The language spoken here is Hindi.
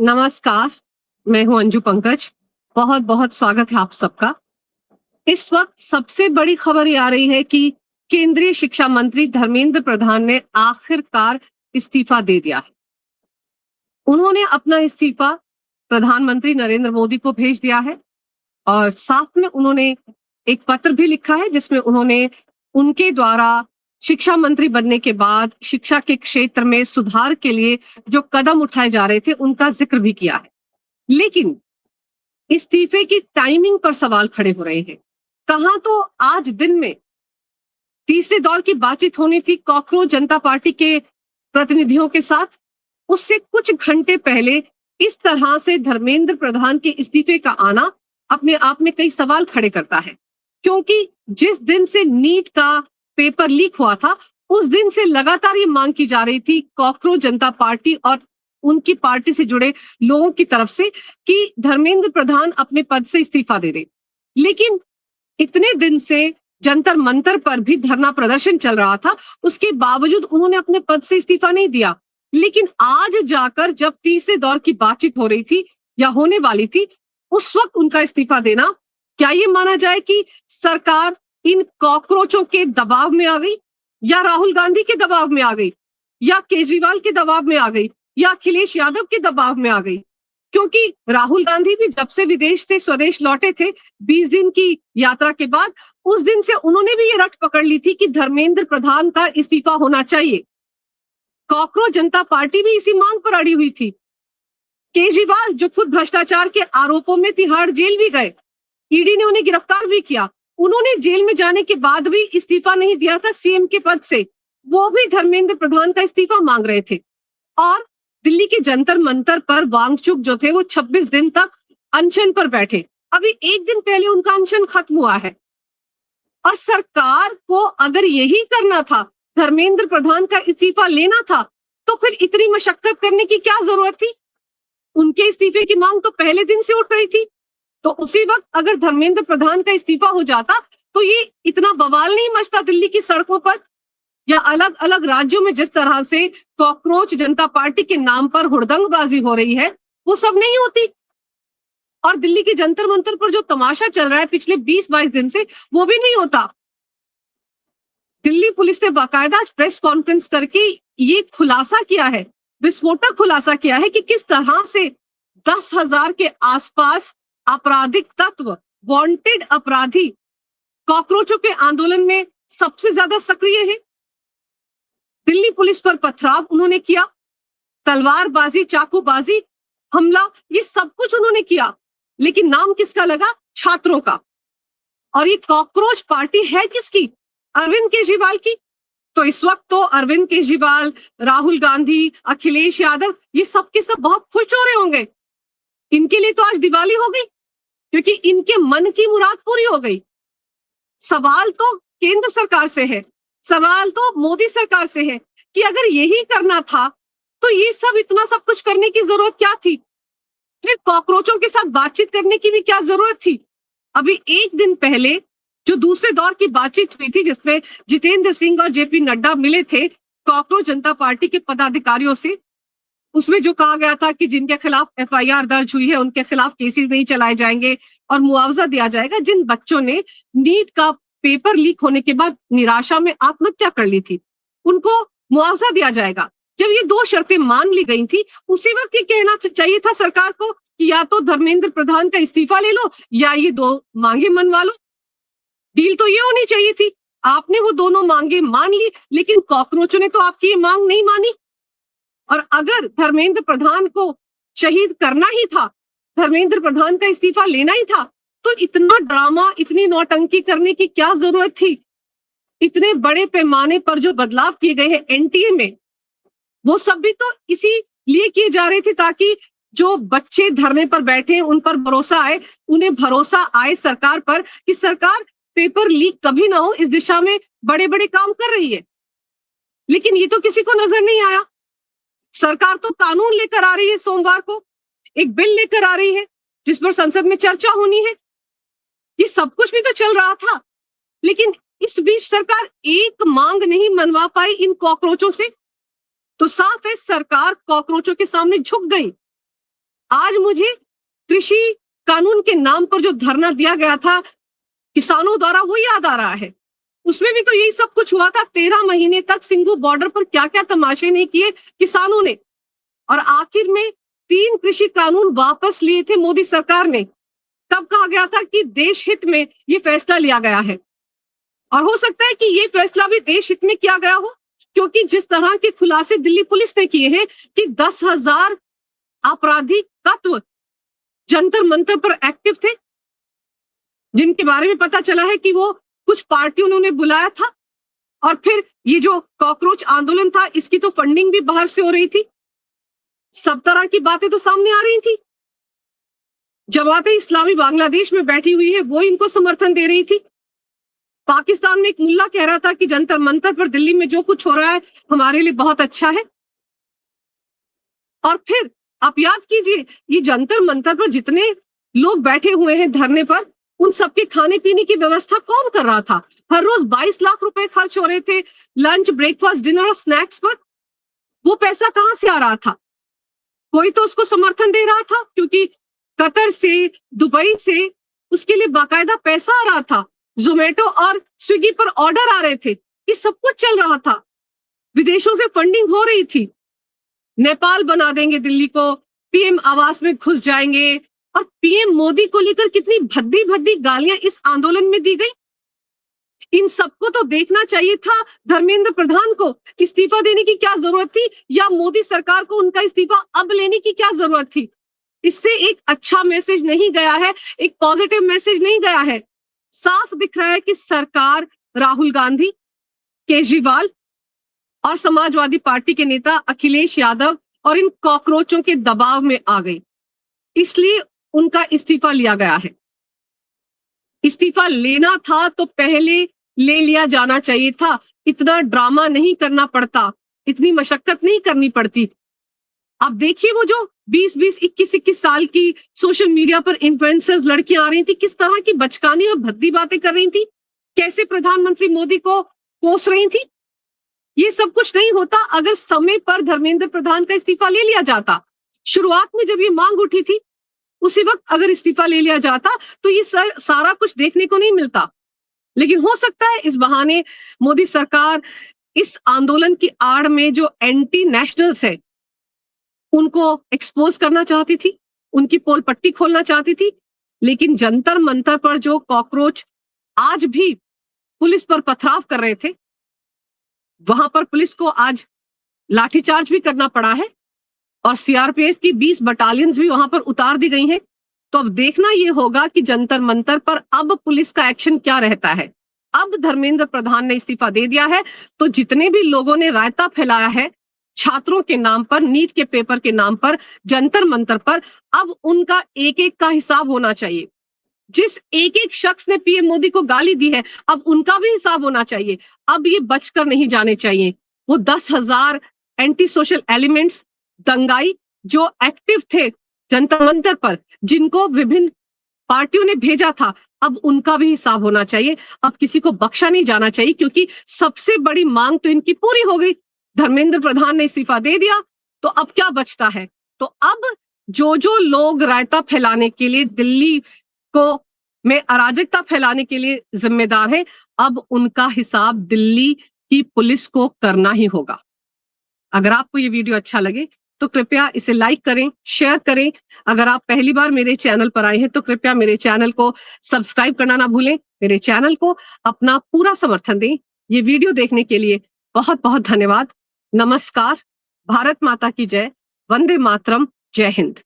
नमस्कार, मैं हूं अंजू पंकज। बहुत-बहुत स्वागत है आप सबका। इस वक्त सबसे बड़ी खबर ये आ रही है कि केंद्रीय शिक्षा मंत्री धर्मेंद्र प्रधान ने आखिरकार इस्तीफा दे दिया है। उन्होंने अपना इस्तीफा प्रधानमंत्री नरेंद्र मोदी को भेज दिया है और साथ में उन्होंने एक पत्र भी लिखा है जिसमें उन्होंने उनके द्वारा शिक्षा मंत्री बनने के बाद शिक्षा के क्षेत्र में सुधार के लिए जो कदम उठाए जा रहे थे उनका जिक्र भी किया है। लेकिन इस्तीफे की टाइमिंग पर सवाल खड़े हो रहे हैं। कहा तो आज दिन में तीसरे दौर की बातचीत होनी थी कॉकरोच जनता पार्टी के प्रतिनिधियों के साथ। उससे कुछ घंटे पहले इस तरह से धर्मेंद्र प्रधान के इस्तीफे का आना अपने आप में कई सवाल खड़े करता है, क्योंकि जिस दिन से नीट का पेपर लीक हुआ था उस दिन से लगातार ये मांग की जा रही थी कॉकरोच जनता पार्टी और उनकी पार्टी से जुड़े लोगों की तरफ से कि धर्मेंद्र प्रधान अपने पद से इस्तीफा दे दे। लेकिन इतने दिन से जंतर मंतर पर भी धरना प्रदर्शन चल रहा था, उसके बावजूद उन्होंने अपने पद से इस्तीफा नहीं दिया। लेकिन आज जाकर जब तीसरे दौर की बातचीत हो रही थी या होने वाली थी, उस वक्त उनका इस्तीफा देना, क्या ये माना जाए कि सरकार इन कॉकरोचों के दबाव में आ गई, या राहुल गांधी के दबाव में आ गई, या केजरीवाल के दबाव में आ गई, या अखिलेश यादव के दबाव में आ गई? क्योंकि राहुल गांधी भी जब से विदेश से स्वदेश लौटे थे 20 दिन की यात्रा के बाद, उस दिन से उन्होंने भी ये रट पकड़ ली थी कि धर्मेंद्र प्रधान का इस्तीफा होना चाहिए। कॉकरोच जनता पार्टी भी इसी मांग पर अड़ी हुई थी। केजरीवाल जो खुद भ्रष्टाचार के आरोपों में तिहाड़ जेल भी गए, ईडी ने उन्हें गिरफ्तार भी किया, उन्होंने जेल में जाने के बाद भी इस्तीफा नहीं दिया था सीएम के पद से। वो भी धर्मेंद्र प्रधान का इस्तीफा मांग रहे थे और दिल्ली के जंतर मंतर पर वांगचुक जो थे वो 26 दिन तक अनशन पर बैठे। अभी एक दिन पहले उनका अनशन खत्म हुआ है और सरकार को अगर यही करना था, धर्मेंद्र प्रधान का इस्तीफा लेना था, तो फिर इतनी मशक्कत करने की क्या जरूरत थी? उनके इस्तीफे की मांग तो पहले दिन से उठ रही थी। तो उसी वक्त अगर धर्मेंद्र प्रधान का इस्तीफा हो जाता तो ये इतना बवाल नहीं मचता दिल्ली की सड़कों पर, या अलग अलग राज्यों में जिस तरह से कॉकरोच जनता पार्टी के नाम पर हुड़दंगबाजी हो रही है वो सब नहीं होती। और दिल्ली के जंतर मंतर पर जो तमाशा चल रहा है पिछले 20-22 दिन से, वो भी नहीं होता। दिल्ली पुलिस ने बाकायदा आज प्रेस कॉन्फ्रेंस करके ये खुलासा किया है, विस्फोटक खुलासा किया है कि किस तरह से 10,000 के आसपास आपराधिक तत्व, वांटेड अपराधी कॉकरोचों के आंदोलन में सबसे ज्यादा सक्रिय है। दिल्ली पुलिस पर पथराव उन्होंने किया, तलवारबाजी, चाकूबाजी, हमला, ये सब कुछ उन्होंने किया। लेकिन नाम किसका लगा? छात्रों का। और ये कॉकरोच पार्टी है किसकी? अरविंद केजरीवाल की। तो इस वक्त तो अरविंद केजरीवाल, राहुल गांधी, अखिलेश यादव, ये सब के सब बहुत खुश हो रहे होंगे। इनके लिए तो आज दिवाली हो गई, क्योंकि इनके मन की मुराद पूरी हो गई। सवाल तो केंद्र सरकार से है, सवाल तो मोदी सरकार से है कि अगर यही करना था तो ये सब इतना सब कुछ करने की जरूरत क्या थी? फिर कॉकरोचों के साथ बातचीत करने की भी क्या जरूरत थी? अभी एक दिन पहले जो दूसरे दौर की बातचीत हुई थी जिसमें जितेंद्र सिंह और जेपी नड्डा मिले थे कॉकरोच जनता पार्टी के पदाधिकारियों से, उसमें जो कहा गया था कि जिनके खिलाफ एफआईआर दर्ज हुई है उनके खिलाफ केसेस नहीं चलाए जाएंगे और मुआवजा दिया जाएगा। जिन बच्चों ने नीट का पेपर लीक होने के बाद निराशा में आत्महत्या कर ली थी, उनको मुआवजा दिया जाएगा। जब ये दो शर्तें मान ली गई थी, उसी वक्त ये कहना चाहिए था सरकार को कि या तो धर्मेंद्र प्रधान का इस्तीफा ले लो या ये दो मांगे मनवा लो। डील तो ये होनी चाहिए थी। आपने वो दोनों मांगे मान ली, लेकिन कॉकरोचों ने तो आपकी ये मांग नहीं मानी। और अगर धर्मेंद्र प्रधान को शहीद करना ही था, धर्मेंद्र प्रधान का इस्तीफा लेना ही था, तो इतना ड्रामा, इतनी नौटंकी करने की क्या जरूरत थी? इतने बड़े पैमाने पर जो बदलाव किए गए हैं एनटीए में, वो सब भी तो इसी लिए किए जा रहे थे ताकि जो बच्चे धरने पर बैठे उन पर भरोसा आए, उन्हें भरोसा आए सरकार पर कि सरकार पेपर लीक कभी ना हो, इस दिशा में बड़े बड़े काम कर रही है। लेकिन ये तो किसी को नजर नहीं आया। सरकार तो कानून लेकर आ रही है, सोमवार को एक बिल लेकर आ रही है जिस पर संसद में चर्चा होनी है। ये सब कुछ भी तो चल रहा था, लेकिन इस बीच सरकार एक मांग नहीं मनवा पाई इन कॉकरोचों से। तो साफ है सरकार कॉकरोचों के सामने झुक गई। आज मुझे कृषि कानून के नाम पर जो धरना दिया गया था किसानों द्वारा वो याद आ रहा है। उसमें भी तो यही सब कुछ हुआ था। 13 महीने तक सिंघू बॉर्डर पर क्या क्या तमाशे नहीं किए किसानों ने, और आखिर में 3 कृषि कानून वापस लिए थे मोदी सरकार ने। तब कहा गया था कि देश हित में ये फैसला लिया गया है, और हो सकता है कि ये फैसला भी देश हित में किया गया हो, क्योंकि जिस तरह के खुलासे दिल्ली पुलिस ने किए हैं कि 10,000 आपराधिक तत्व जंतर मंतर पर एक्टिव थे, जिनके बारे में पता चला है कि वो कुछ पार्टियों ने उन्हें बुलाया था, और फिर ये जो कॉकरोच आंदोलन था इसकी तो फंडिंग भी बाहर से हो रही थी। सब तरह की बातें तो सामने आ रही थी। जमाते इस्लामी बांग्लादेश में बैठी हुई है, वो इनको समर्थन दे रही थी। पाकिस्तान में एक मुल्ला कह रहा था कि जंतर मंतर पर दिल्ली में जो कुछ हो रहा है हमारे लिए बहुत अच्छा है। और फिर आप याद कीजिए, ये जंतर मंतर पर जितने लोग बैठे हुए हैं धरने पर, उन सबके खाने पीने की व्यवस्था कौन कर रहा था? हर रोज 22 लाख रुपए खर्च हो रहे थे लंच, ब्रेकफास्ट, डिनर और स्नैक्स पर। वो पैसा कहां से आ रहा था? कोई तो उसको समर्थन दे रहा था, क्योंकि कतर से, दुबई से उसके लिए बाकायदा पैसा आ रहा था। जोमेटो और स्विगी पर ऑर्डर आ रहे थे, ये सब कुछ चल रहा था। विदेशों से फंडिंग हो रही थी। नेपाल बना देंगे दिल्ली को, पीएम आवास में घुस जाएंगे, और पीएम मोदी को लेकर कितनी भद्दी भद्दी गालियां इस आंदोलन में दी गई। इन सबको तो देखना चाहिए था धर्मेंद्र प्रधान को। इस्तीफा देने की क्या जरूरत थी, या मोदी सरकार को उनका इस्तीफा अब लेने की क्या जरूरत थी? इससे एक अच्छा मैसेज नहीं गया है, एक पॉजिटिव मैसेज नहीं गया है। साफ दिख रहा है कि सरकार राहुल गांधी, केजरीवाल और समाजवादी पार्टी के नेता अखिलेश यादव और इन कॉकरोचों के दबाव में आ गई, इसलिए उनका इस्तीफा लिया गया है। इस्तीफा लेना था तो पहले ले लिया जाना चाहिए था। इतना ड्रामा नहीं करना पड़ता, इतनी मशक्कत नहीं करनी पड़ती। अब देखिए वो जो 20-20, 21-21 साल की सोशल मीडिया पर इन्फ्लुएंसर्स लड़कियां आ रही थी, किस तरह की बचकानी और भद्दी बातें कर रही थी, कैसे प्रधानमंत्री मोदी को कोस रही थी। ये सब कुछ नहीं होता अगर समय पर धर्मेंद्र प्रधान का इस्तीफा ले लिया जाता। शुरुआत में जब ये मांग उठी थी उसी वक्त अगर इस्तीफा ले लिया जाता तो ये सारा कुछ देखने को नहीं मिलता। लेकिन हो सकता है इस बहाने मोदी सरकार इस आंदोलन की आड़ में जो एंटी नेशनल्स है उनको एक्सपोज करना चाहती थी, उनकी पोल पट्टी खोलना चाहती थी। लेकिन जंतर मंतर पर जो कॉकरोच आज भी पुलिस पर पथराव कर रहे थे, वहां पर पुलिस को आज लाठीचार्ज भी करना पड़ा है, और सीआरपीएफ की 20 बटालियंस भी वहां पर उतार दी गई हैं। तो अब देखना यह होगा कि जंतर मंतर पर अब पुलिस का एक्शन क्या रहता है। अब धर्मेंद्र प्रधान ने इस्तीफा दे दिया है, तो जितने भी लोगों ने रायता फैलाया है छात्रों के नाम पर, नीट के पेपर के नाम पर, जंतर मंतर पर, अब उनका एक एक का हिसाब होना चाहिए। जिस एक एक शख्स ने पीएम मोदी को गाली दी है, अब उनका भी हिसाब होना चाहिए। अब ये बचकर नहीं जाने चाहिए। वो 10,000 एंटी सोशल एलिमेंट्स, दंगाई जो एक्टिव थे जंतर मंतर पर, जिनको विभिन्न पार्टियों ने भेजा था, अब उनका भी हिसाब होना चाहिए। अब किसी को बख्शा नहीं जाना चाहिए, क्योंकि सबसे बड़ी मांग तो इनकी पूरी हो गई। धर्मेंद्र प्रधान ने इस्तीफा दे दिया, तो अब क्या बचता है? तो अब जो लोग रायता फैलाने के लिए, दिल्ली को में अराजकता फैलाने के लिए जिम्मेदार है, अब उनका हिसाब दिल्ली की पुलिस को करना ही होगा। अगर आपको ये वीडियो अच्छा लगे तो कृपया इसे लाइक करें, शेयर करें। अगर आप पहली बार मेरे चैनल पर आए हैं तो कृपया मेरे चैनल को सब्सक्राइब करना ना भूलें। मेरे चैनल को अपना पूरा समर्थन दें। ये वीडियो देखने के लिए बहुत बहुत धन्यवाद। नमस्कार। भारत माता की जय। वंदे मातरम। जय हिंद।